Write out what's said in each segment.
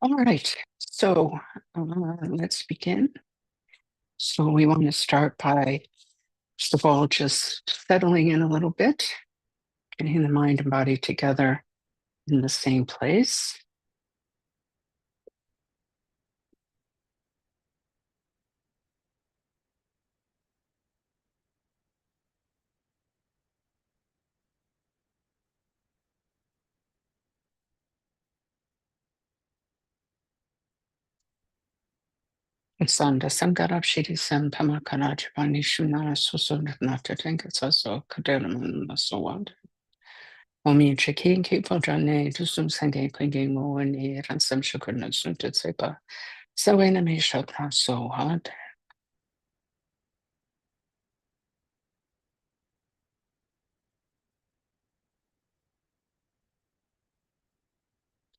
All right, so let's begin. So we want to start by, first of all, just settling in a little bit, getting the mind and body together in the same place. Sanda Sangarab Shiri Sam Pamakara Japani Shuna Soso Nata Tankasaso Kadelaman Masawad. Omi Cheki Kipo Jane Tusum Sange Pinging Mo and Ransam Shukurna Sunta Sepa. So enemy shot so hard.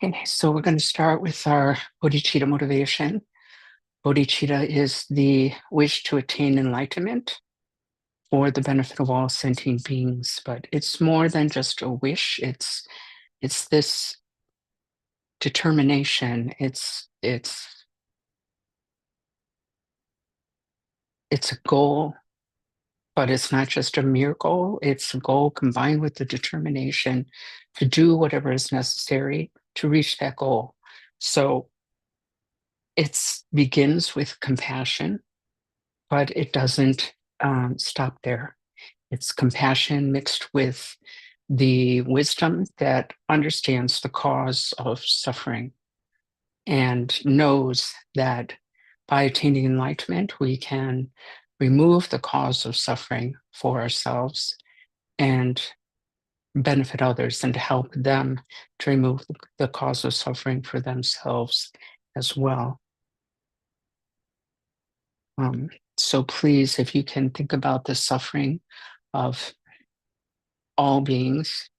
Okay, so we're going to start with our bodhicitta motivation. Bodhicitta is the wish to attain enlightenment for the benefit of all sentient beings, but it's more than just a wish. It's this determination. It's a goal, but it's not just a mere goal. It's a goal combined with the determination to do whatever is necessary to reach that goal. So it begins with compassion, but it doesn't stop there. It's compassion mixed with the wisdom that understands the cause of suffering and knows that by attaining enlightenment, we can remove the cause of suffering for ourselves and benefit others and help them to remove the cause of suffering for themselves as well. So please, if you can think about the suffering of all beings,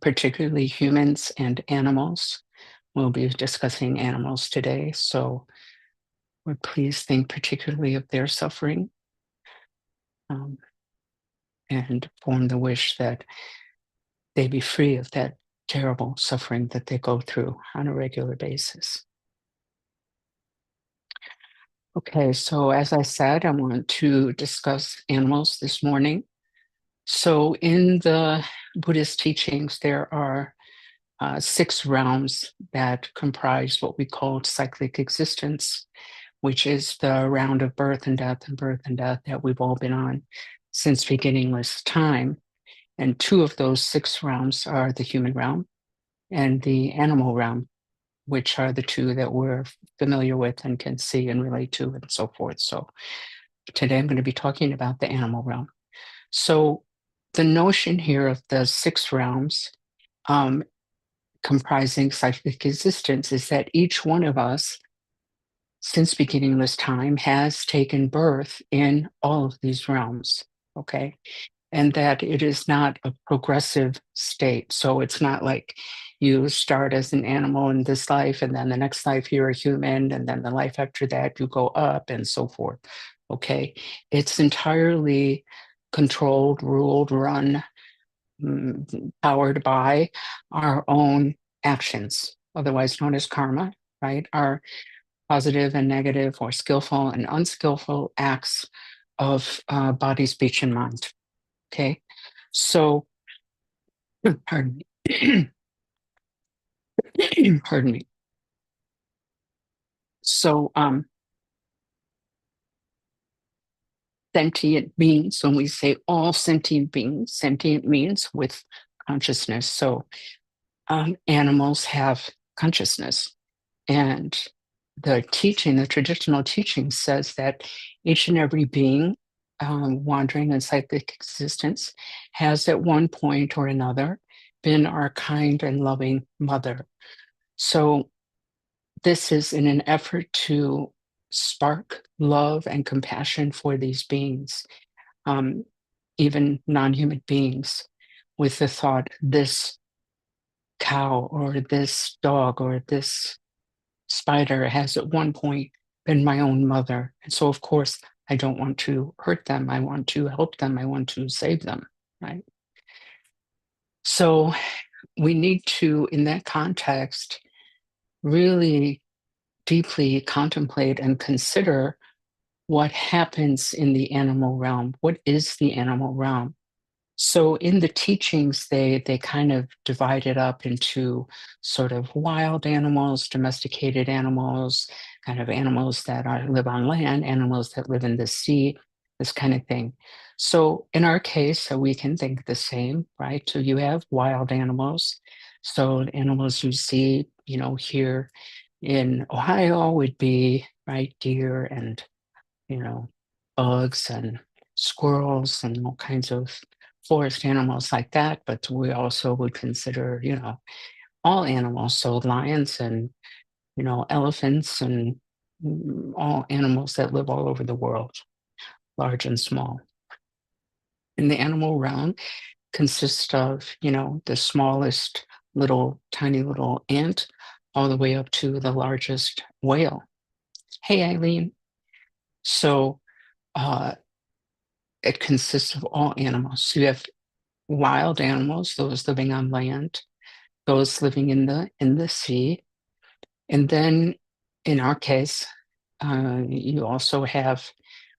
particularly humans and animals. We'll be discussing animals today, so please think particularly of their suffering and form the wish that they be free of that terrible suffering that they go through on a regular basis. Okay, so as I said, I want to discuss animals this morning. So in the Buddhist teachings, there are 6 realms that comprise what we call cyclic existence, which is the round of birth and death that we've all been on since beginningless time. And 2 of those 6 realms are the human realm and the animal realm, which are the 2 that we're familiar with and can see and relate to and so forth. So today I'm going to be talking about the animal realm. So the notion here of the 6 realms comprising cyclic existence is that each one of us, since beginningless time, has taken birth in all of these realms, okay? And that it is not a progressive state. So it's not like you start as an animal in this life, and then the next life you're a human, and then the life after that you go up, and so forth, okay? It's entirely controlled, ruled, run, powered by our own actions, otherwise known as karma, right? Our positive and negative or skillful and unskillful acts of body, speech, and mind. Okay. So, pardon me. Pardon me. So, sentient beings, when we say all sentient beings, sentient means with consciousness. So, animals have consciousness. And the traditional teaching says that each and every being wandering in cyclic existence has at one point or another been our kind and loving mother. So this is in an effort to spark love and compassion for these beings, even non-human beings, with the thought, this cow or this dog or this spider has at one point been my own mother. And so, of course, I don't want to hurt them. I want to help them. I want to save them, right? So we need to, in that context, really deeply contemplate and consider what happens in the animal realm. What is the animal realm? So in the teachings, they kind of divide it up into sort of wild animals, domesticated animals, kind of animals that live on land, animals that live in the sea, this kind of thing. So in our case, so we can think the same, right? So you have wild animals. So animals you see, here in Ohio would be, right, deer and, bugs and squirrels and all kinds of forest animals like that. But we also would consider, all animals. So lions and, elephants and all animals that live all over the world, large and small. And the animal realm consists of, the smallest little, tiny little ant all the way up to the largest whale. Hey, Eileen. So uh, it consists of all animals. So you have wild animals, those living on land, those living in the sea, and then in our case, you also have,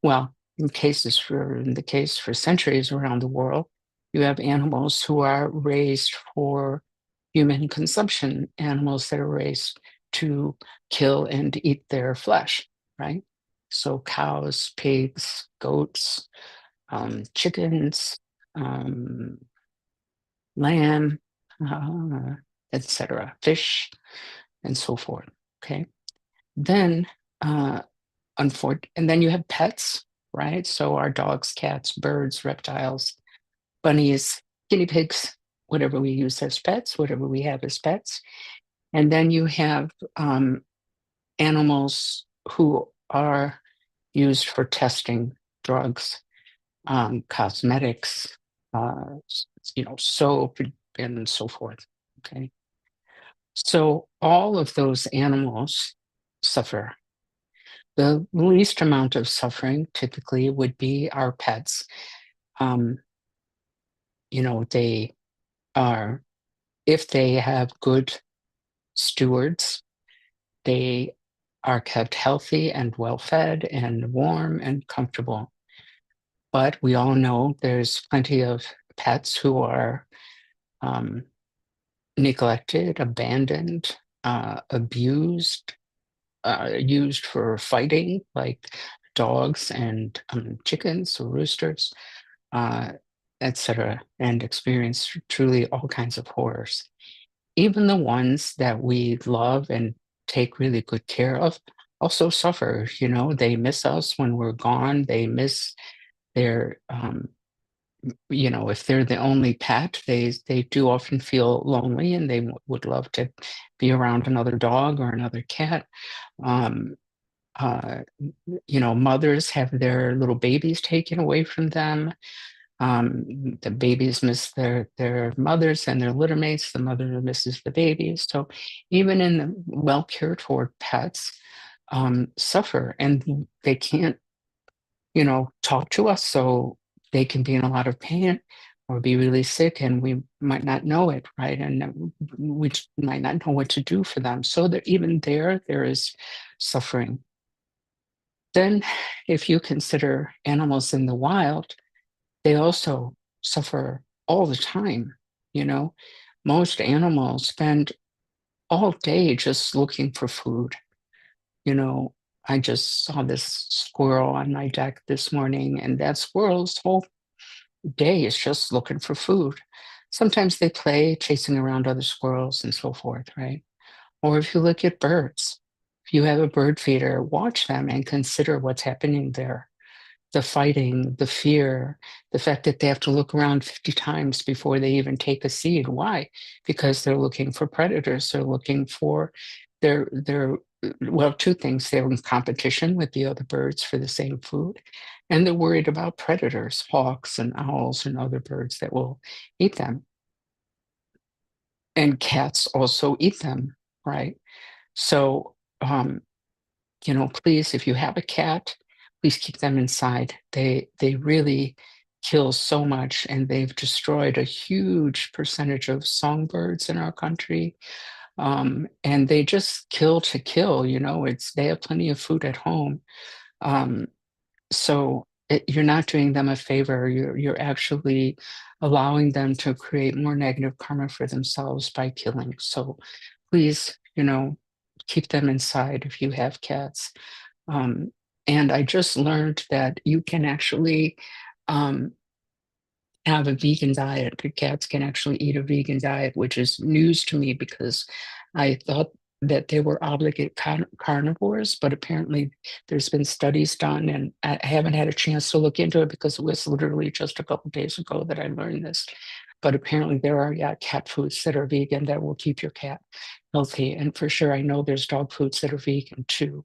well, in the case for centuries around the world, you have animals who are raised for human consumption, animals that are raised to kill and eat their flesh, right? So cows, pigs, goats, chickens, um, lamb, uh, etc., fish, and so forth. Okay. Then, and then you have pets, right? So our dogs, cats, birds, reptiles, bunnies, guinea pigs, whatever we use as pets, whatever we have as pets. And then you have animals who are used for testing drugs, cosmetics, soap and so forth. Okay. So all of those animals suffer. The least amount of suffering typically would be our pets. Um, they are, if they have good stewards, they are kept healthy and well fed and warm and comfortable. But we all know there's plenty of pets who are um, neglected, abandoned, abused, used for fighting, like dogs and chickens or roosters, uh, etc., and experience truly all kinds of horrors. Even the ones that we love and take really good care of also suffer. They miss us when we're gone. They miss their, if they're the only pet, they do often feel lonely and they would love to be around another dog or another cat. Um, uh, Mothers have their little babies taken away from them. The babies miss their mothers and their litter mates. The mother misses the babies. So even in the well cared for pets, suffer and they can't, talk to us. So they can be in a lot of pain or be really sick and we might not know it, right? And we might not know what to do for them. So that even there is suffering. Then, if you consider animals in the wild, they also suffer all the time. You know, most animals spend all day just looking for food. You know, I just saw this squirrel on my deck this morning, and that squirrel's whole day is just looking for food. Sometimes they play chasing around other squirrels and so forth, right? Or if you look at birds, if you have a bird feeder, watch them and consider what's happening there. The fighting, the fear, the fact that they have to look around 50 times before they even take a seed. Why? Because they're looking for predators. They're looking for their well, two things. They're in competition with the other birds for the same food, and they're worried about predators, hawks and owls and other birds that will eat them. And cats also eat them, right? So, please, if you have a cat, please keep them inside. They really kill so much, and they've destroyed a huge percentage of songbirds in our country. And they just kill to kill, they have plenty of food at home. Um, you're not doing them a favor. You're actually allowing them to create more negative karma for themselves by killing. So please, keep them inside if you have cats. Um, and I just learned that you can actually um, have a vegan diet. The cats can actually eat a vegan diet, which is news to me because I thought that they were obligate carnivores, but apparently there's been studies done, and I haven't had a chance to look into it because it was literally just a couple days ago that I learned this. But apparently there are, yeah, cat foods that are vegan that will keep your cat healthy. And for sure, I know there's dog foods that are vegan too.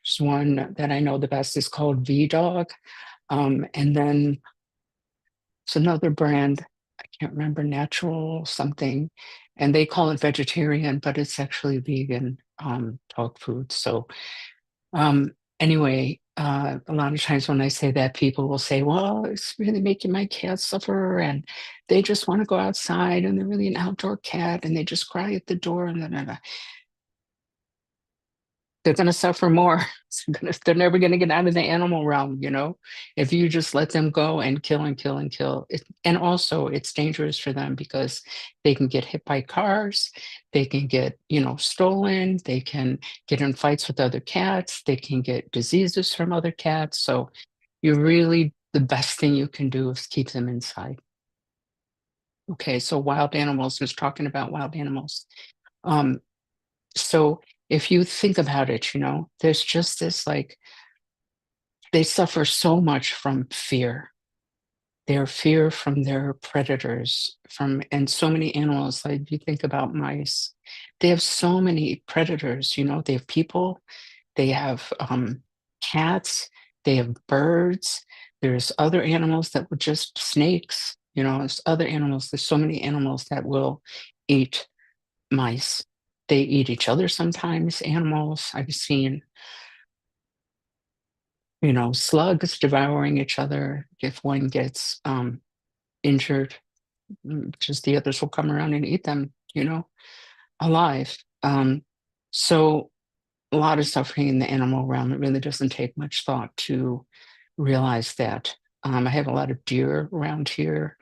There's one that I know the best is called V Dog. And then it's another brand, I can't remember, natural something, and they call it vegetarian, but it's actually vegan dog food. So anyway, a lot of times when I say that, people will say, well, it's really making my cat suffer, and they just want to go outside, and they're really an outdoor cat, and they just cry at the door, and then they're going to suffer more. They're never going to get out of the animal realm. If you just let them go and kill and kill and kill. And also, it's dangerous for them because they can get hit by cars, they can get, stolen, they can get in fights with other cats, they can get diseases from other cats. So, the best thing you can do is keep them inside. Okay, so wild animals, was talking about wild animals. Um, so if you think about it, there's just this like, they suffer so much from fear. Their fear from their predators, and so many animals, like you think about mice, they have so many predators, they have people, they have cats, they have birds, there's other animals that would just snakes, there's other animals, there's so many animals that will eat mice. They eat each other sometimes, animals. I've seen, slugs devouring each other. If one gets injured, just the others will come around and eat them, alive. So a lot of suffering in the animal realm. It really doesn't take much thought to realize that. I have a lot of deer around here,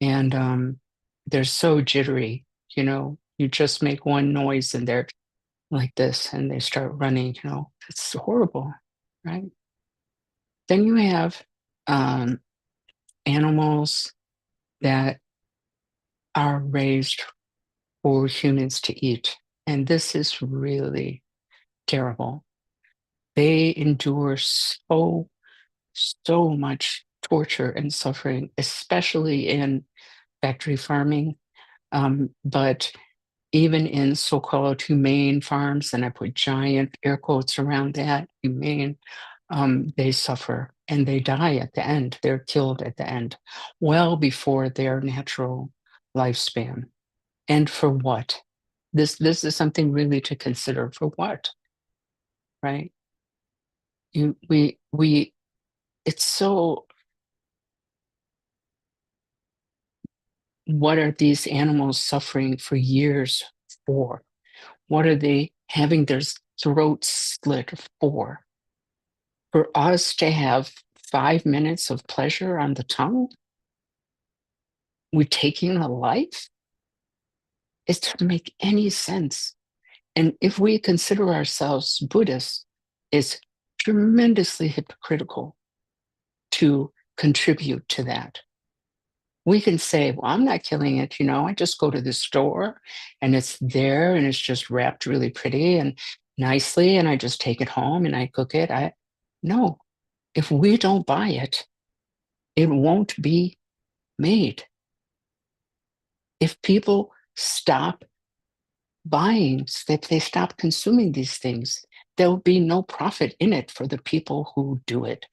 and they're so jittery. You just make one noise and they're like this and they start running. It's horrible, right? Then you have um, animals that are raised for humans to eat. And this is really terrible. They endure so much torture and suffering, especially in factory farming. But even in so-called humane farms, and I put giant air quotes around that, humane, they suffer and they die at the end. They're killed at the end, well before their natural lifespan. And for what? This is something really to consider. For what, right? We it's so, what are these animals suffering for years for? What are they having their throats slit for? For us to have 5 minutes of pleasure on the tongue? We're taking a life? It doesn't make any sense. And if we consider ourselves Buddhists, it's tremendously hypocritical to contribute to that. We can say, well, I'm not killing it, I just go to the store and it's there and it's just wrapped really pretty and nicely, and I just take it home and I cook it. No, if we don't buy it, it won't be made. If people stop buying, if they stop consuming these things, there will be no profit in it for the people who do it.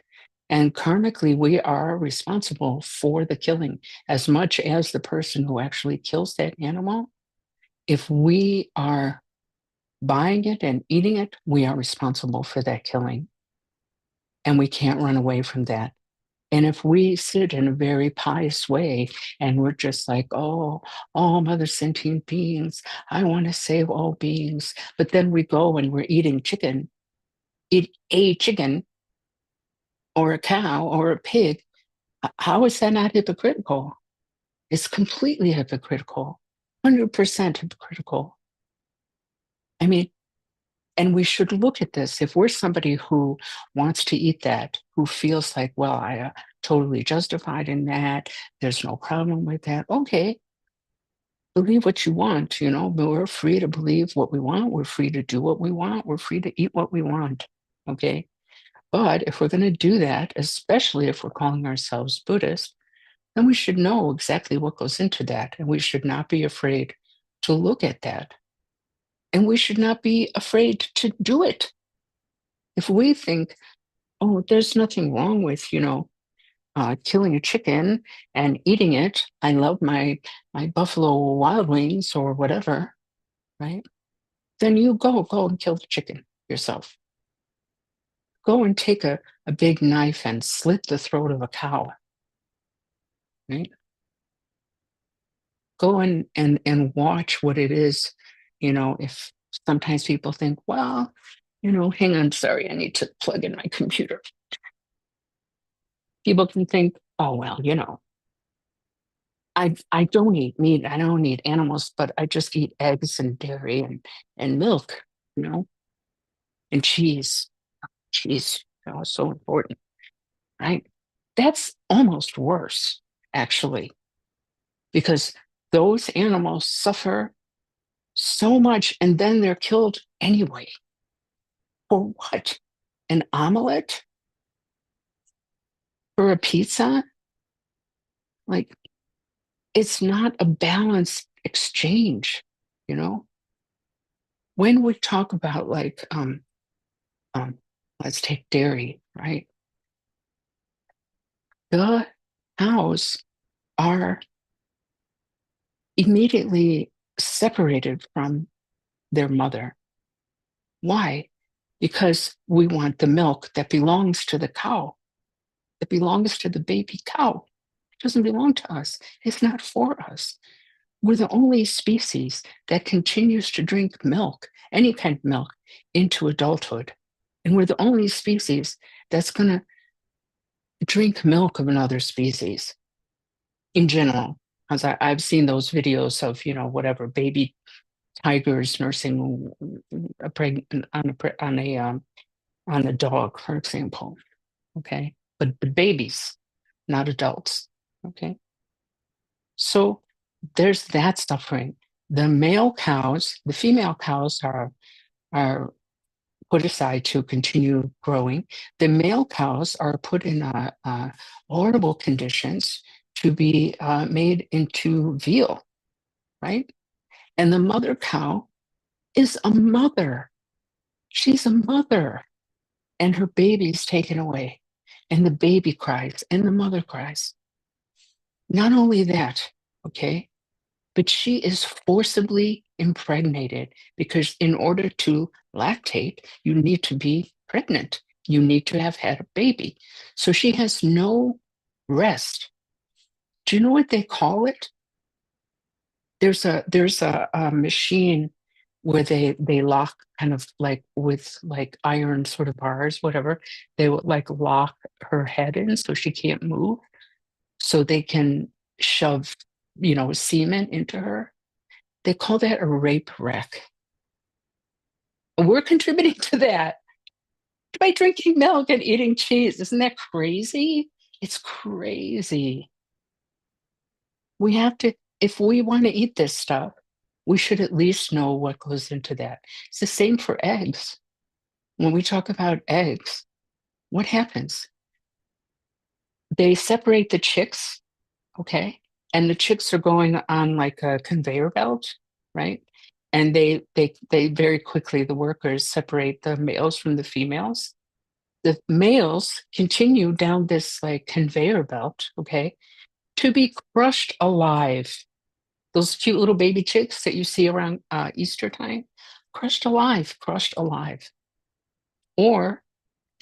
And karmically, we are responsible for the killing as much as the person who actually kills that animal. If we are buying it and eating it, we are responsible for that killing. And we can't run away from that. And if we sit in a very pious way and we're just like, oh, all mother sentient beings, I want to save all beings. But then we go and we're eating chicken, eat a chicken or a cow or a pig. How is that not hypocritical? It's completely hypocritical, 100% hypocritical. I mean, and we should look at this. If we're somebody who wants to eat that, who feels like, well, I totally justified in that, there's no problem with that. Okay, believe what you want. We're free to believe what we want. We're free to do what we want. We're free to eat what we want. Okay. But if we're going to do that, especially if we're calling ourselves Buddhist, then we should know exactly what goes into that. And we should not be afraid to look at that. And we should not be afraid to do it. If we think, oh, there's nothing wrong with, killing a chicken and eating it. I love my Buffalo Wild Wings or whatever, right? Then you go and kill the chicken yourself. Go and take a big knife and slit the throat of a cow, right? Go and watch what it is. If sometimes people think, well, hang on, sorry, I need to plug in my computer. People can think, oh, well, I don't eat meat, I don't eat animals, but I just eat eggs and dairy and milk, you know, and cheese. Cheese, is so important, right? That's almost worse, actually, because those animals suffer so much and then they're killed anyway. For what? An omelet? For a pizza? Like, it's not a balanced exchange, you know? When we talk about um, let's take dairy, right? The cows are immediately separated from their mother. Why? Because we want the milk that belongs to the cow, that belongs to the baby cow. It doesn't belong to us. It's not for us. We're the only species that continues to drink milk, any kind of milk, into adulthood. And we're the only species that's going to drink milk of another species in general. Because I've seen those videos of, whatever, baby tigers nursing a pregnant on a dog, for example. Okay. But the babies, not adults. Okay. So there's that suffering. The male cows, the female cows are put aside to continue growing. The male cows are put in horrible conditions to be made into veal, right? And the mother cow is a mother. She's a mother, and her baby's taken away, and the baby cries, and the mother cries. Not only that, okay, but she is forcibly impregnated because in order to lactate, you need to be pregnant. You need to have had a baby. So she has no rest. Do you know what they call it? There's a machine where they lock kind of like with like iron sort of bars, whatever. They would like lock her head in so she can't move, so they can shove, semen into her. They call that a rape wreck. We're contributing to that by drinking milk and eating cheese. Isn't that crazy? It's crazy. We have to, if we want to eat this stuff, we should at least know what goes into that. It's the same for eggs. When we talk about eggs, what happens? They separate the chicks, okay? And the chicks are going on like a conveyor belt, right? And they very quickly, the workers separate the males from the females. The males continue down this like conveyor belt, okay, to be crushed alive. Those cute little baby chicks that you see around Easter time, crushed alive, crushed alive. Or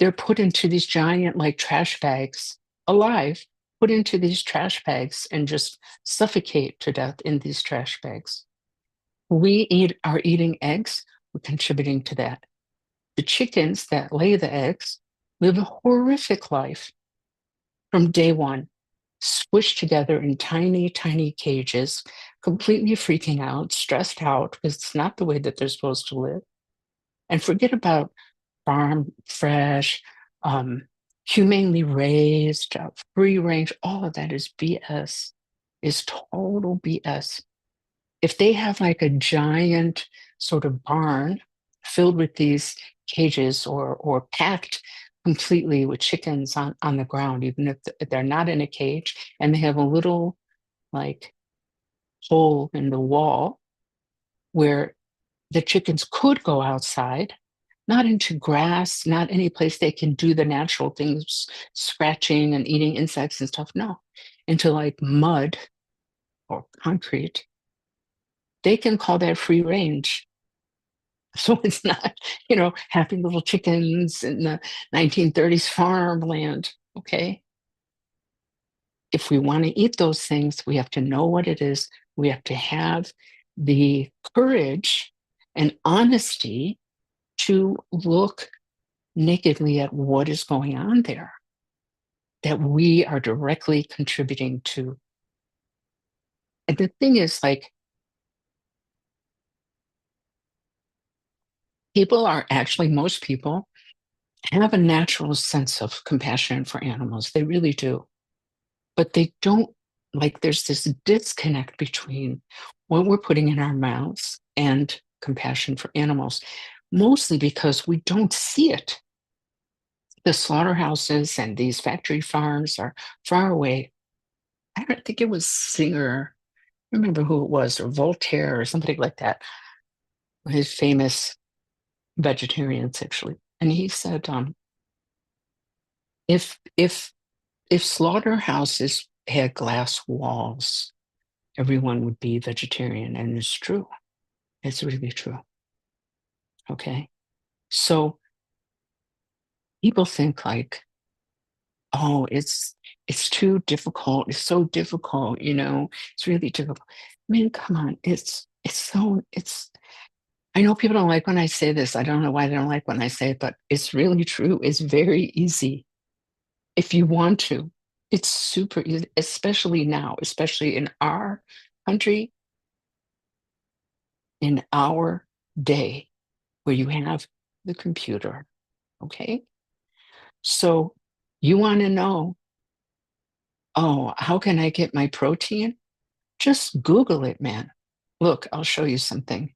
they're put into these giant like trash bags alive, put into these trash bags and just suffocate to death in these trash bags. Are eating eggs, we're contributing to that. The chickens that lay the eggs live a horrific life from day one, squished together in tiny, tiny cages, completely freaking out, stressed out, because it's not the way that they're supposed to live. And forget about farm fresh, humanely raised, free range. All of that is BS, is total BS. If they have like a giant sort of barn filled with these cages or packed completely with chickens on the ground, even if they're not in a cage, and they have a little like hole in the wall where the chickens could go outside, not into grass, not any place they can do the natural things, scratching and eating insects and stuff. No, into like mud or concrete. They can call that free range. So it's not, happy little chickens in the 1930s farmland. Okay. If we want to eat those things, we have to know what it is. We have to have the courage and honesty to look nakedly at what is going on there that we are directly contributing to. And the thing is, like, most people have a natural sense of compassion for animals. They really do. But they don't, like, there's this disconnect between what we're putting in our mouths and compassion for animals, mostly because we don't see it. The slaughterhouses and these factory farms are far away. I don't think it was Singer, I remember who it was, or Voltaire or something like that, his famous vegetarians actually. And he said, if slaughterhouses had glass walls, everyone would be vegetarian. And it's true. It's really true. Okay. So people think like, oh, it's too difficult. It's so difficult, it's really difficult. I mean, come on, I know people don't like when I say this. I don't know why they don't like when I say it, but it's really true. It's very easy if you want to. It's super easy, especially now, especially in our country, in our day, where you have the computer. Okay. So you want to know, oh, how can I get my protein? Just Google it, man. Look, I'll show you something.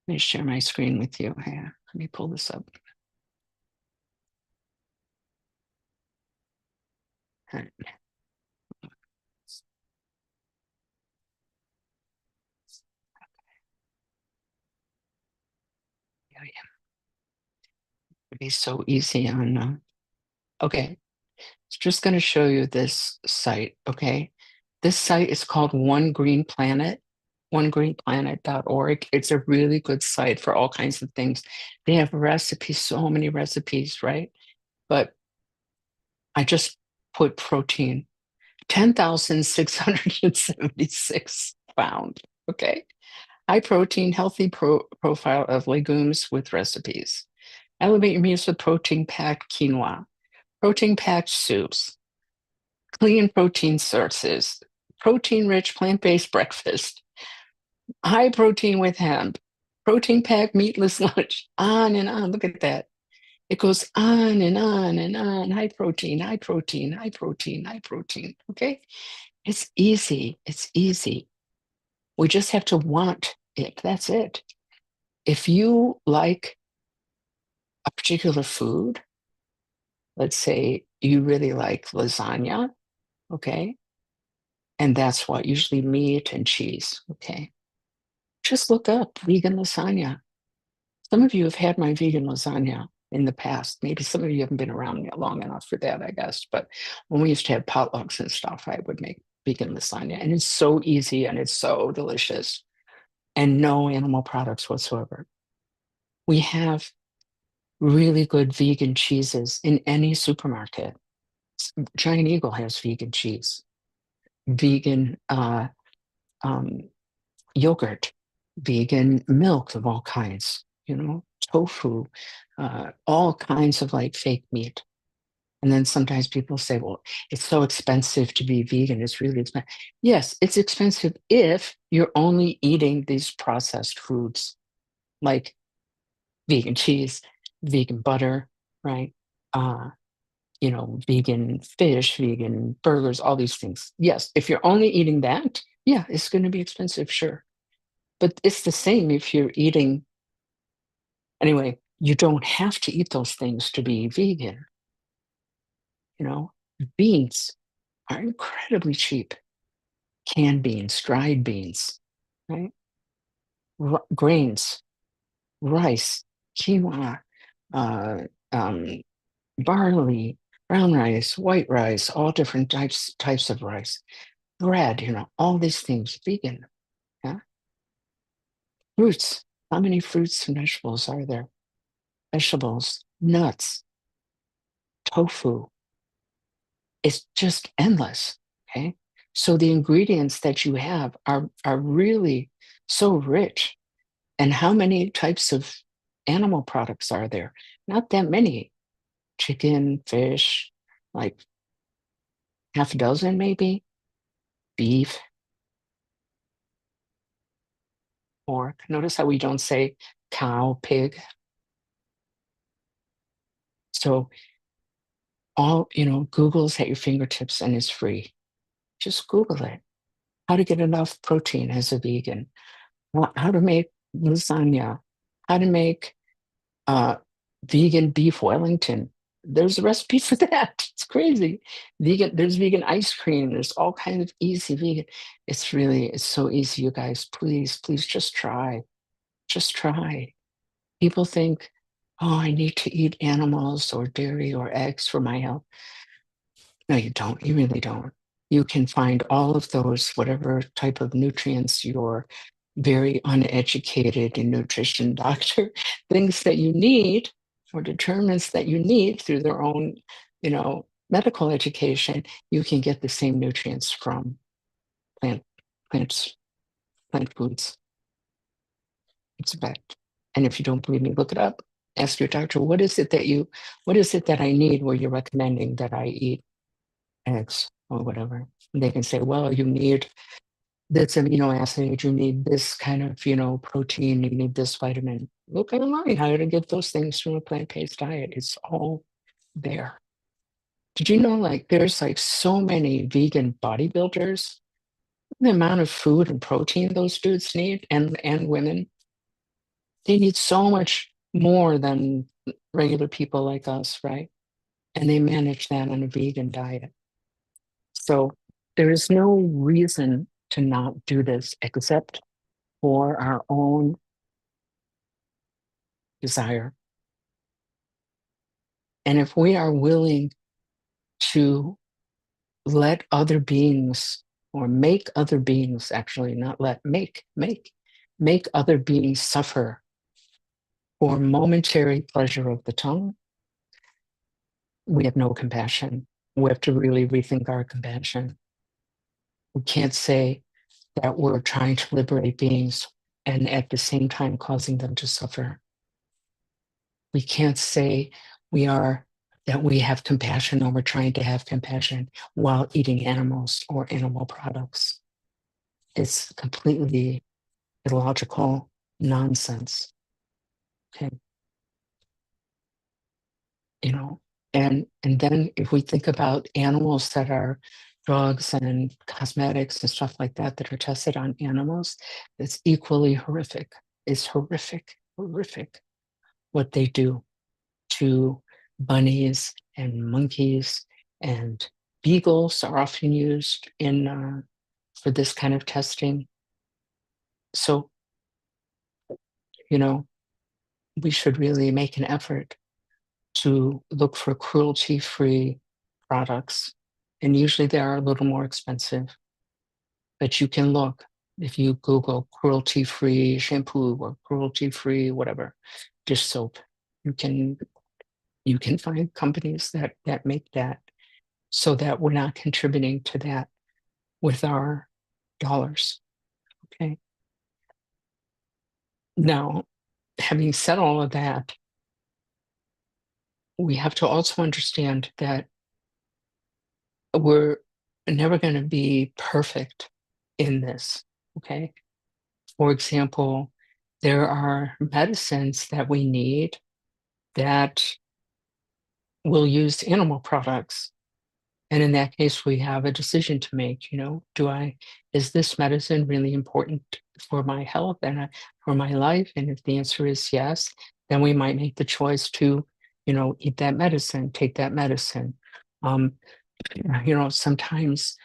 Let me share my screen with you. Here, let me pull this up. All right. Yeah, yeah. It'd be so easy on. Okay, it's just going to show you this site. Okay, this site is called One Green Planet, onegreenplanet.org. It's a really good site for all kinds of things. They have recipes, so many recipes, right? But I just put protein, 10,676 found. Okay. High protein, healthy profile of legumes with recipes. Elevate your meals with protein packed quinoa, protein packed soups, clean protein sources, protein rich plant based breakfast, high protein with hemp, protein packed meatless lunch, on and on. Look at that. It goes on and on and on. High protein, high protein, high protein, high protein. Okay. It's easy. It's easy. We just have to want it. That's it. If you like a particular food, let's say you really like lasagna, okay? And that's what usually meat and cheese, okay? Just look up vegan lasagna. Some of you have had my vegan lasagna in the past. Maybe some of you haven't been around long enough for that, I guess. But when we used to have potlucks and stuff, I would make vegan lasagna. And it's so easy and it's so delicious and no animal products whatsoever. We have really good vegan cheeses in any supermarket. Giant Eagle has vegan cheese, vegan um, yogurt, vegan milk of all kinds, tofu, all kinds of like fake meat. And then sometimes people say, well, it's so expensive to be vegan. It's really expensive. Yes, it's expensive if you're only eating these processed foods like vegan cheese, vegan butter, right? Uh, vegan fish, vegan burgers, all these things. Yes, if you're only eating that, yeah, it's going to be expensive, sure. But it's the same if you're eating, anyway, you don't have to eat those things to be vegan. Beans are incredibly cheap. Canned beans, dried beans, right? Grains, rice, quinoa, uh, um, barley, brown rice, white rice, all different types of rice, bread, all these things, vegan. Yeah. Fruits. How many fruits and vegetables are there? Vegetables, nuts, tofu. It's just endless. Okay. So the ingredients that you have are really so rich. And how many types of animal products are there? Not that many. Chicken, fish, like half a dozen maybe. Beef, pork. Notice how we don't say cow, pig. So Google's at your fingertips and is free. Just Google it. How to get enough protein as a vegan. How to make lasagna. How to make uh, vegan beef Wellington. There's a recipe for that. It's crazy. There's vegan ice cream. There's all kinds of easy vegan. It's so easy, you guys. Please, please just try. Just try. People think, oh, I need to eat animals or dairy or eggs for my health. No, you don't. You really don't. You can find all of those, whatever type of nutrients your very uneducated in nutrition doctor thinks that you need or determines that you need through their own, medical education. You can get the same nutrients from plant plants, plant foods. It's a fact. And if you don't believe me, look it up. Ask your doctor, what is it that I need where you're recommending that I eat eggs or whatever? And they can say, well, you need this amino acid, you need this kind of, protein, you need this vitamin. Look online how to get those things from a plant-based diet. It's all there. Did you know there's so many vegan bodybuilders? The amount of food and protein those dudes need and women, they need so much more than regular people like us, right? And they manage that on a vegan diet. So there is no reason to not do this except for our own desire. And if we are willing to let other beings or make other beings, actually not let, make other beings suffer for momentary pleasure of the tongue, we have no compassion. We have to really rethink our compassion. We can't say that we're trying to liberate beings and at the same time causing them to suffer. We can't say that we have compassion or we're trying to have compassion while eating animals or animal products. It's completely illogical nonsense. Okay. And then if we think about animals that are drugs and cosmetics and stuff like that are tested on animals, it's equally horrific. It's horrific, horrific what they do to bunnies and monkeys, and beagles are often used in for this kind of testing. So, we should really make an effort to look for cruelty-free products. And usually they are a little more expensive, but you can look if you Google cruelty-free shampoo or cruelty-free whatever dish soap. You can find companies that make that. so that we're not contributing to that with our dollars. Okay. Now, having said all of that, we have to also understand that we're never going to be perfect in this. Okay. For example, there are medicines that we need that will use animal products. And in that case, we have a decision to make, is this medicine really important for my health and for my life? And if the answer is yes, then we might make the choice to, eat that medicine, take that medicine. Um, sometimes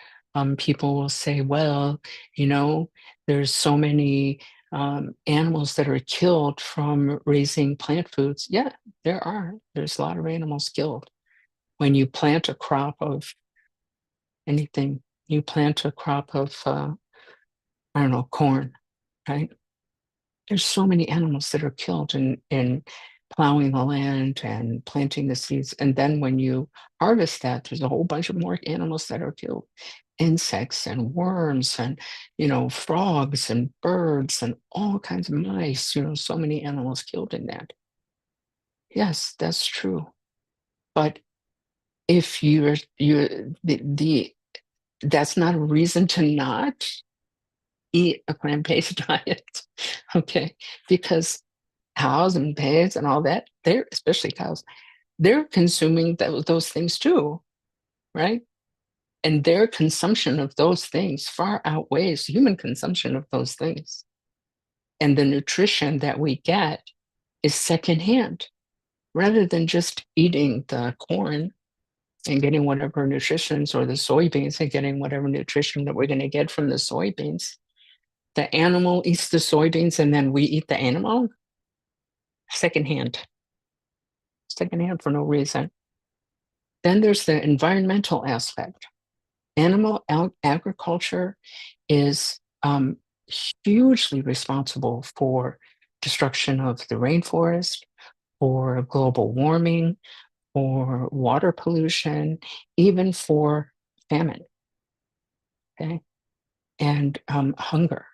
people will say, well, there's so many animals that are killed from raising plant foods. Yeah, there are. There's a lot of animals killed. When you plant a crop of anything, you plant a crop of, I don't know, corn, right? There's so many animals that are killed in plowing the land and planting the seeds. And then when you harvest that, there's a whole bunch of more animals that are killed. Insects and worms and, frogs and birds and all kinds of mice, so many animals killed in that. Yes, that's true. But if that's not a reason to not eat a plant-based diet, okay? Because cows and pigs and all that, especially cows, they're consuming those things too, right? And their consumption of those things far outweighs human consumption of those things. And the nutrition that we get is secondhand, rather than just eating the corn and getting whatever nutritions, or the soybeans and getting whatever nutrition that we're going to get from the soybeans. The animal eats the soybeans and then we eat the animal secondhand for no reason. Then there's the environmental aspect. Animal agriculture is hugely responsible for destruction of the rainforest, for global warming, for water pollution, even for famine, okay, and hunger.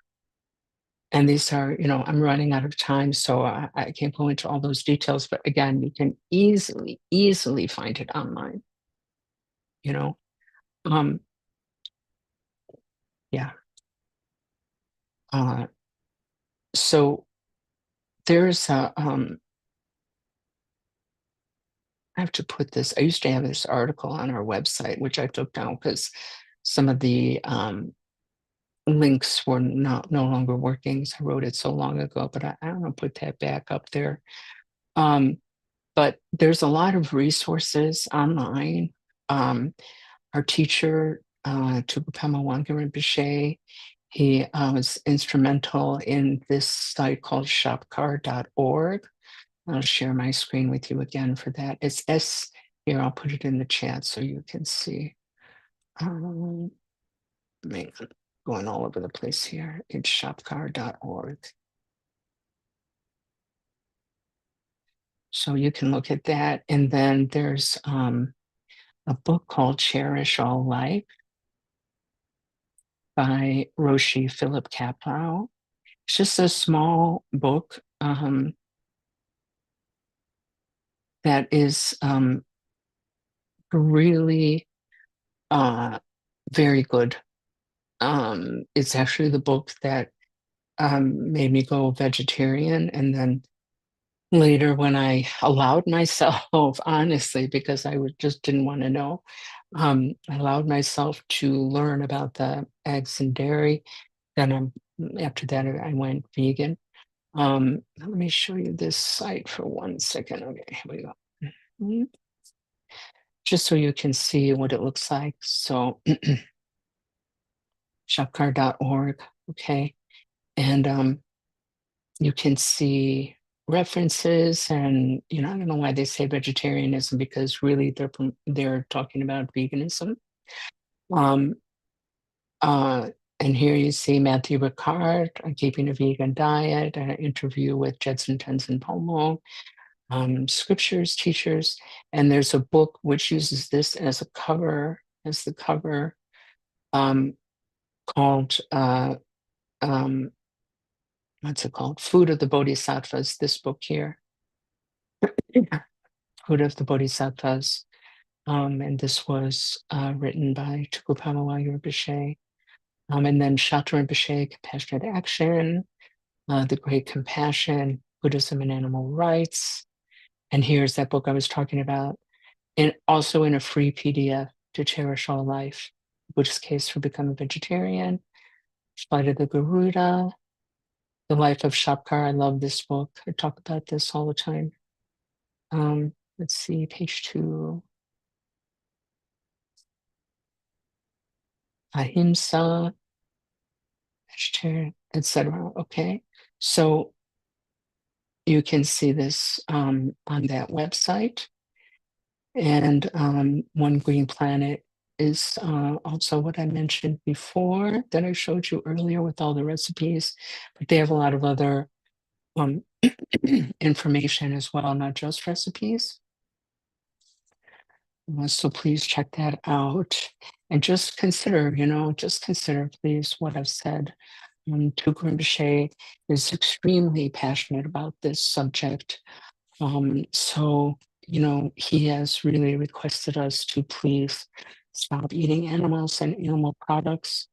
And these are, I'm running out of time, so I can't go into all those details. But again, you can easily find it online. Um, yeah. So there's I have to put this. I used to have this article on our website, which I took down because some of the links were no longer working. So I wrote it so long ago, but I don't know, put that back up there. But there's a lot of resources online. Our teacher, Palmo Rybicki, he was instrumental in this site called shopcar.org. I'll share my screen with you again for that. It's here, I'll put it in the chat so you can see. Going all over the place here. It's shopcar.org. So you can look at that. And then there's a book called Cherish All Life by Roshi Philip Kapow. It's just a small book that is really very good. It's actually the book that made me go vegetarian. And then later, when I allowed myself, honestly, because I just didn't want to know, I allowed myself to learn about the eggs and dairy. Then after that, I went vegan. Let me show you this site for 1 second. Okay, here we go. Mhm. Just so you can see what it looks like. So shopcar.org, okay. And you can see references, and I don't know why they say vegetarianism, because really they're talking about veganism. Um, and here you see Matthew Ricard on keeping a vegan diet, an interview with Judson Tenzin Palmo, scriptures, teachers, and there's a book which uses this as a cover as the cover, called what's it called? Food of the Bodhisattvas, this book here. Food of the Bodhisattvas. And this was written by Palmo Rybicki. And then Shelter Rinpoche, Compassionate Action, The Great Compassion, Buddhism and Animal Rights. And here's that book I was talking about, and also in a free PDF, To Cherish All Life, Buddhist Case for Becoming Vegetarian, Flight of the Garuda, The Life of Shapkar. I love this book. I talk about this all the time. Let's see, page 2. Ahimsa, vegetarian, etc. Okay, so you can see this on that website. And One Green Planet is also what I mentioned before that I showed you earlier with all the recipes, but they have a lot of other information as well, not just recipes. So please check that out and just consider, please what I've said. Tuku Rinpoche is extremely passionate about this subject. So, he has really requested us to please stop eating animals and animal products.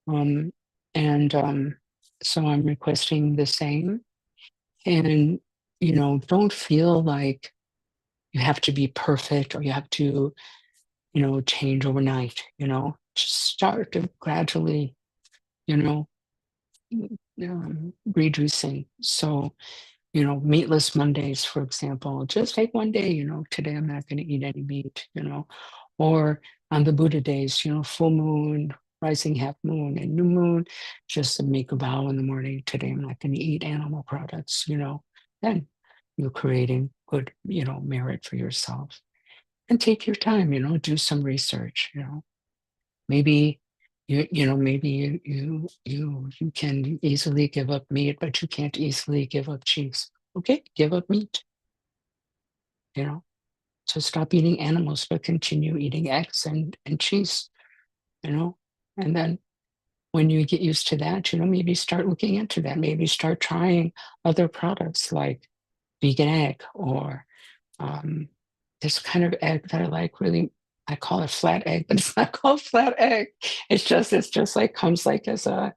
So I'm requesting the same. And, don't feel like you have to be perfect or you have to, change overnight, just start to gradually, you know, reducing. So, meatless Mondays, for example, just take one day, today I'm not going to eat any meat, or on the Buddha days, full moon, rising half moon, and new moon, just to make a vow in the morning, today I'm not going to eat animal products, then you're creating good, merit for yourself. And take your time, do some research, maybe you can easily give up meat, but you can't easily give up cheese. Okay, give up meat. So stop eating animals, but continue eating eggs and cheese. And then when you get used to that, maybe start looking into that. Maybe start trying other products like vegan egg or this kind of egg that I like really. I call it flat egg, but it's not called flat egg. It's just like comes like as a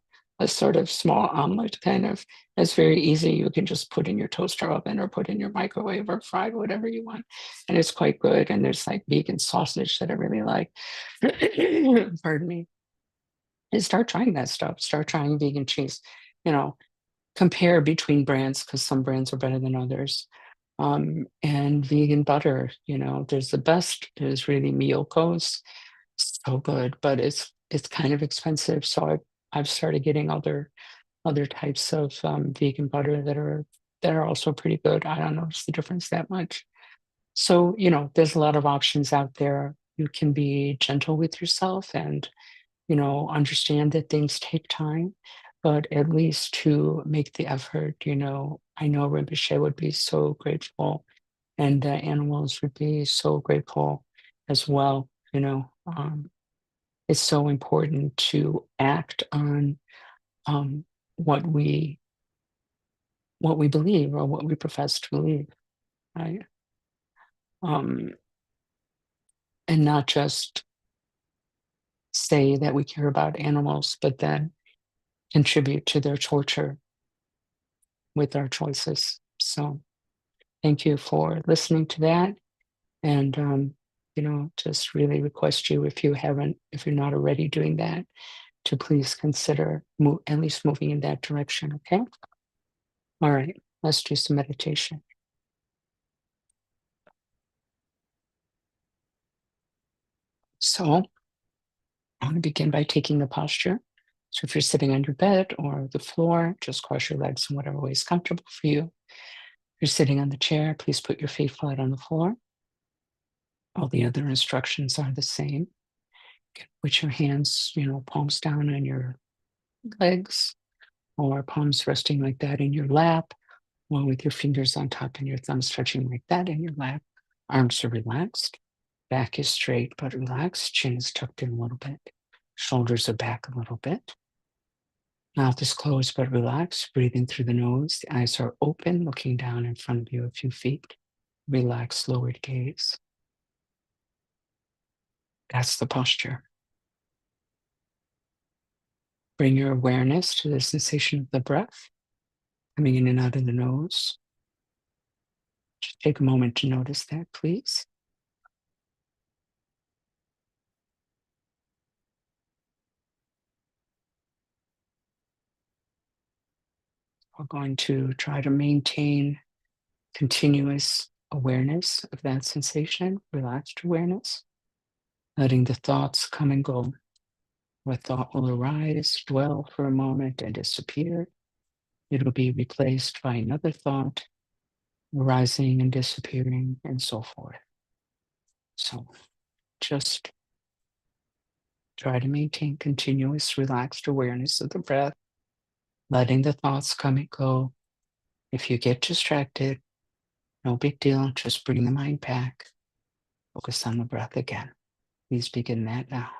sort of small omelet kind of. It's very easy. You can just put in your toaster oven or put in your microwave or fry whatever you want. And it's quite good. And there's like vegan sausage that I really like. Pardon me. And start trying that stuff. Start trying vegan cheese. Compare between brands because some brands are better than others. And vegan butter, there's the best is really Miyoko's, so good, but it's kind of expensive. So I've started getting other types of vegan butter that are also pretty good. I don't notice the difference that much. So there's a lot of options out there. You can be gentle with yourself and understand that things take time, but at least to make the effort, I know Rinpoche would be so grateful and the animals would be so grateful as well. It's so important to act on what we believe or what we profess to believe, right? And not just say that we care about animals, but then contribute to their torture with our choices. So thank you for listening to that. And, just really request you, if you're not already doing that, to please consider at least moving in that direction. Okay. All right. Let's do some meditation. So I want to begin by taking the posture. So if you're sitting on your bed or the floor, just cross your legs in whatever way is comfortable for you. If you're sitting on the chair, please put your feet flat on the floor. All the other instructions are the same. Put your hands, palms down on your legs or palms resting like that in your lap, or with your fingers on top and your thumbs touching like that in your lap. Arms are relaxed. Back is straight but relaxed. Chin is tucked in a little bit. Shoulders are back a little bit. Mouth is closed but relaxed. Breathing through the nose. The eyes are open, looking down in front of you a few feet. Relaxed, lowered gaze. That's the posture. Bring your awareness to the sensation of the breath coming in and out of the nose. Just take a moment to notice that, please. We're going to try to maintain continuous awareness of that sensation, relaxed awareness, letting the thoughts come and go. Where thought will arise, dwell for a moment, and disappear. It'll be replaced by another thought, arising and disappearing, and so forth. So just try to maintain continuous, relaxed awareness of the breath, letting the thoughts come and go. If you get distracted, no big deal, just bring the mind back. Focus on the breath again. Please begin that now.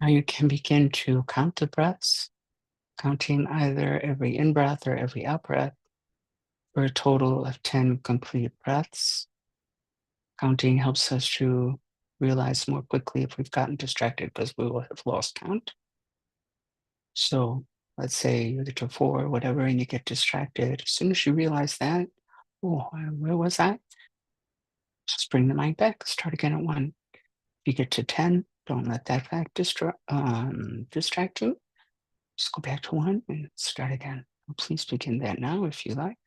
Now you can begin to count the breaths, counting either every in-breath or every out-breath for a total of 10 complete breaths. Counting helps us to realize more quickly if we've gotten distracted because we will have lost count. So let's say you get to 4 or whatever and you get distracted. As soon as you realize that, oh, where was I? Just bring the mind back, start again at 1. If you get to 10, don't let that fact distract you. Just go back to 1 and start again. Please begin that now if you like.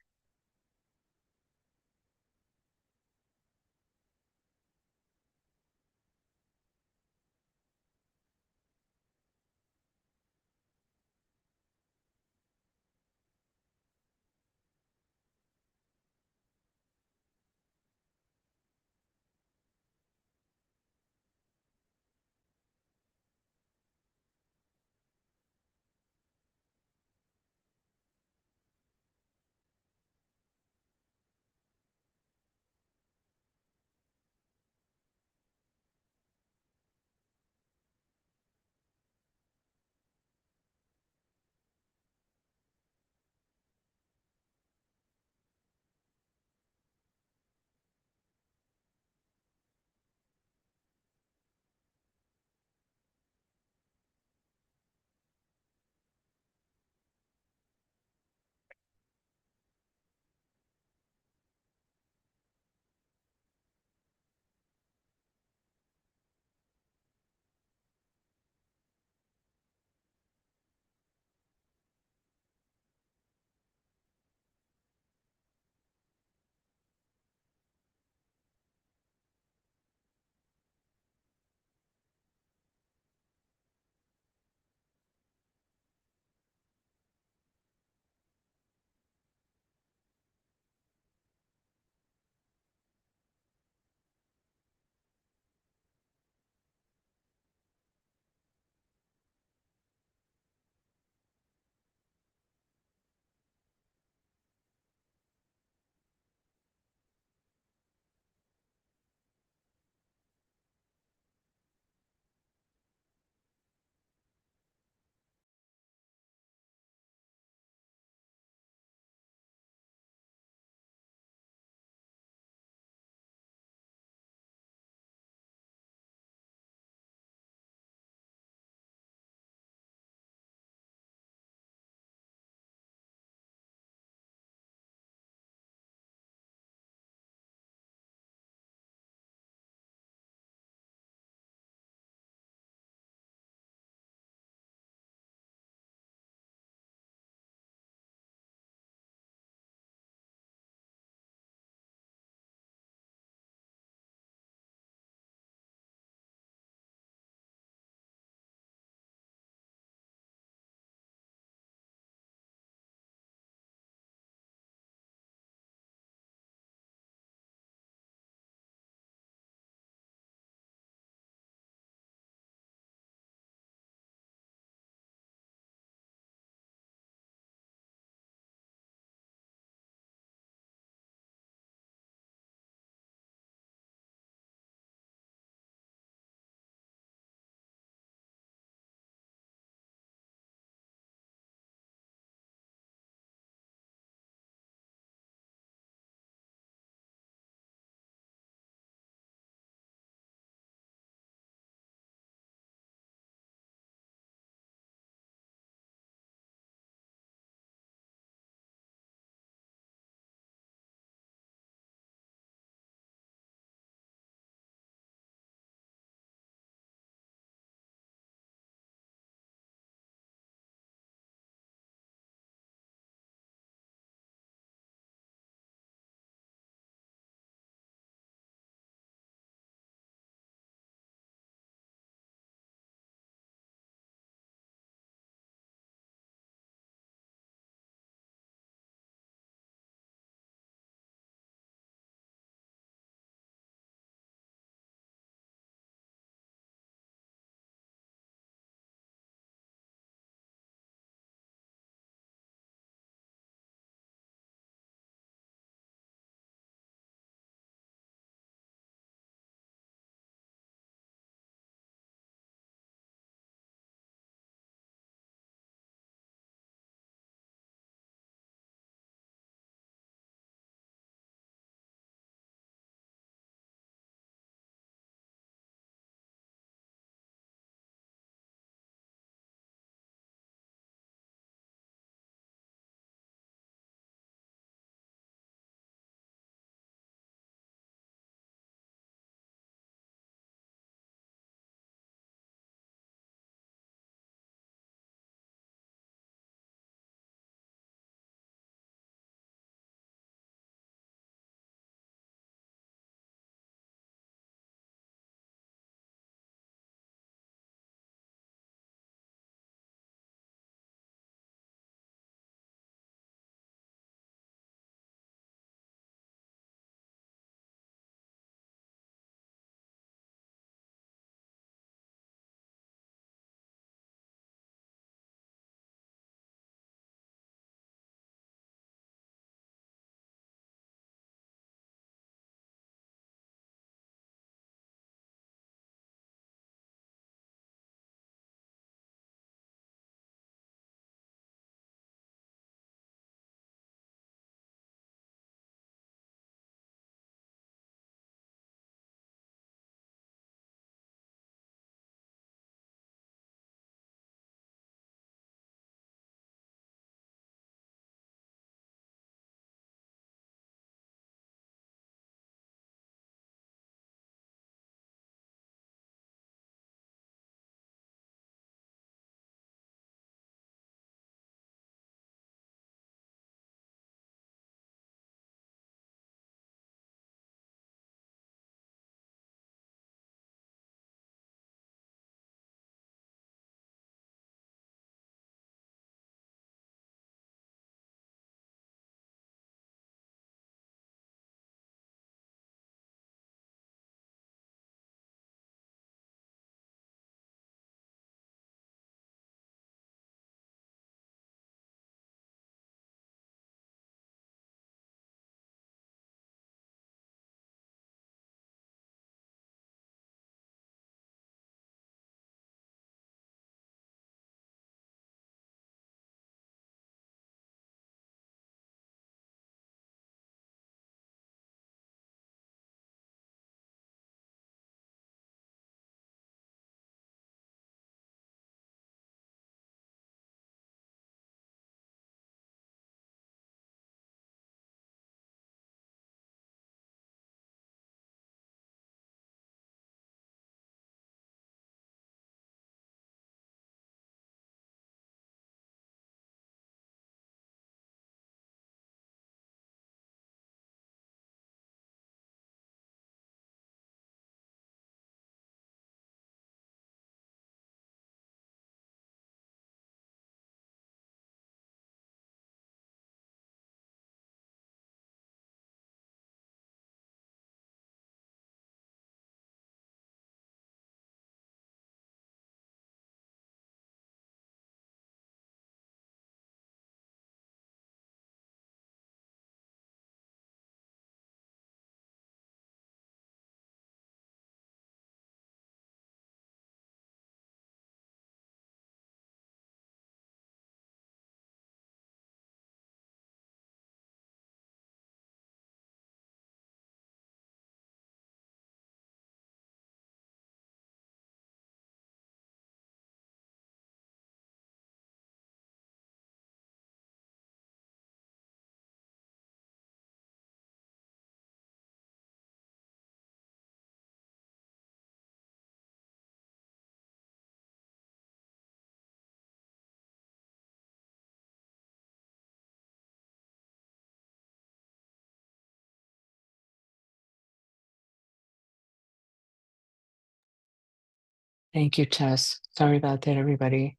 Thank you, Tess. Sorry about that, everybody.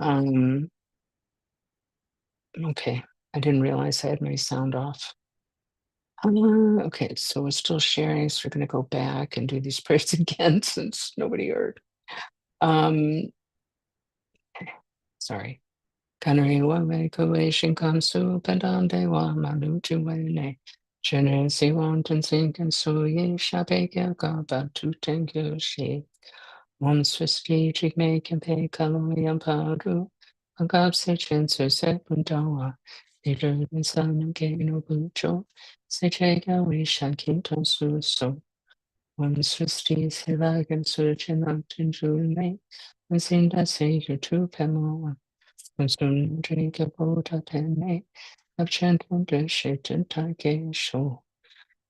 Okay, I didn't realize I had my sound off. Okay, so we're still sharing, so we're going to go back and do these prayers again since nobody heard. Okay, sorry. Kanari wa me kue shinkansu pedante wa malutu wene. Chene si wantan sinkan su ye shapeke ka batu tenkyo shi. One swisti jigme kempe kaloyam padu. Agap se chen su se puntawa. Leader in sun ke no bucho. Se chega we shakin su so. One swisti se lagan su chen antin jume. Winsinda se you tu pemo. Winsun drink a bota tene. Of chanton de shaitan take show.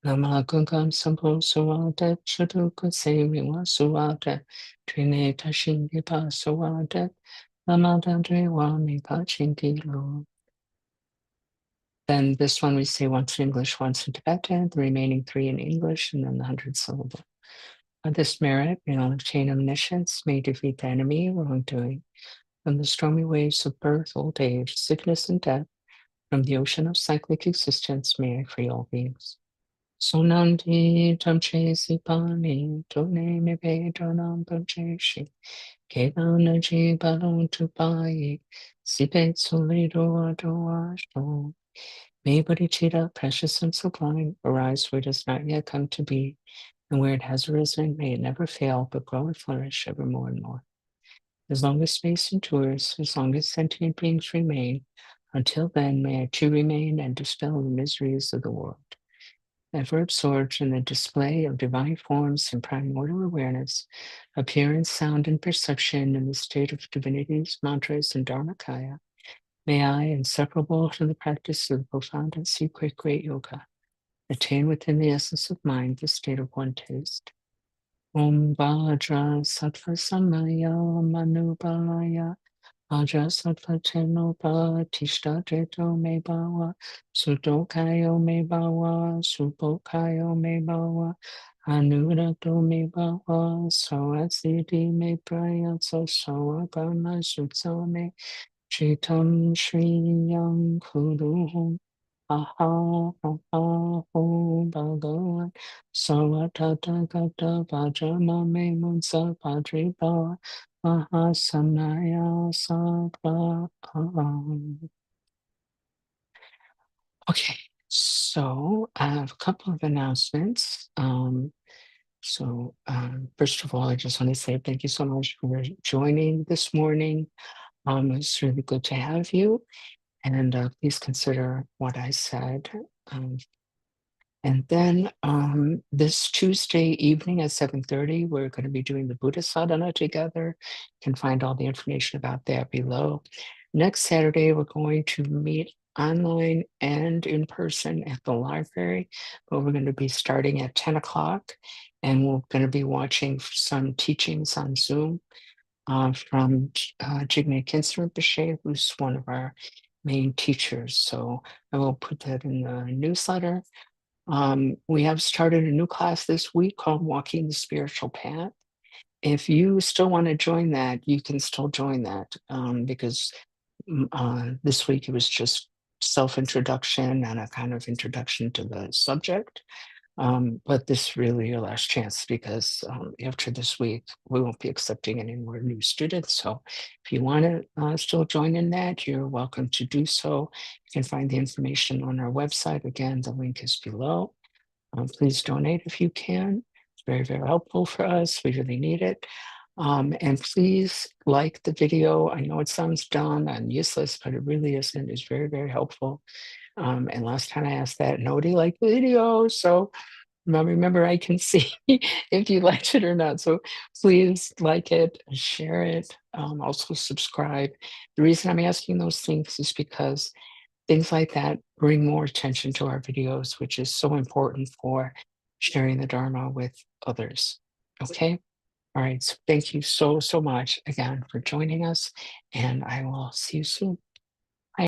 Lama gungam sampo suwada chuduku sewi wa suwada. Trine tashingi pa suwada. Lama dandre wa mi pa chingi lo. Then this one we say once in English, once in Tibetan, the remaining 3 in English, and then the 100 syllable. By this merit, we all obtain omniscience, may defeat the enemy, wrongdoing. From the stormy waves of birth, old age, sickness, and death, from the ocean of cyclic existence, may I free all beings. Sonanti tamche sipani, tone me pe donam pancheshi, kedana ji balon tupai, sipe solido adoa shon. May bodhicitta, precious and sublime, arise where it has not yet come to be, and where it has arisen, may it never fail, but grow and flourish ever more and more. As long as space endures, as long as sentient beings remain, until then may I too remain and dispel the miseries of the world. Ever absorbed in the display of divine forms and primordial awareness, appearance, sound, and perception in the state of divinities, mantras, and dharmakaya, may I, inseparable from the practice of the profound and secret great yoga, attain within the essence of mind the state of one taste. Om Vajra Sattva Samaya Manubalaya Vajra Sattva Tenopa Tishta Jeto Me Bawa Sudokayo Me Bawa Subokayo Me Bawa Anurato Me Bawa Soasidi Me Prayatsa Soagama Sutsame Chitam Shri Yang Kuruhum Aha Aha Ho Bhagavan Savatata Gata Vajrama Me Munsa Padripa Mahasamaya Sabha. Okay, so I have a couple of announcements. First of all, I just want to say thank you so much for joining this morning. It's really good to have you. And please consider what I said. And then this Tuesday evening at 7:30, we're going to be doing the Buddhist sadhana together. You can find all the information about that below. Next Saturday, we're going to meet online and in person at the library, but we're going to be starting at 10 o'clock, and we're going to be watching some teachings on Zoom from Jigme Khyentse Rinpoche, who's one of our main teachers. So I will put that in the newsletter. We have started a new class this week called Walking the Spiritual Path. If you still want to join that, you can still join that because this week it was just self-introduction and a kind of introduction to the subject. But this really your last chance because after this week, we won't be accepting any more new students. So if you want to still join in that, you're welcome to do so. You can find the information on our website. Again, the link is below. Please donate if you can. It's very, very helpful for us. We really need it. And please like the video. I know it sounds dumb and useless, but it really isn't. It's very, very helpful. And last time I asked that, nobody liked the video. So remember, I can see if you liked it or not. So please like it, share it, also subscribe. The reason I'm asking those things is because things like that bring more attention to our videos, which is so important for sharing the Dharma with others. Okay? All right. So thank you so, so much again for joining us, and I will see you soon.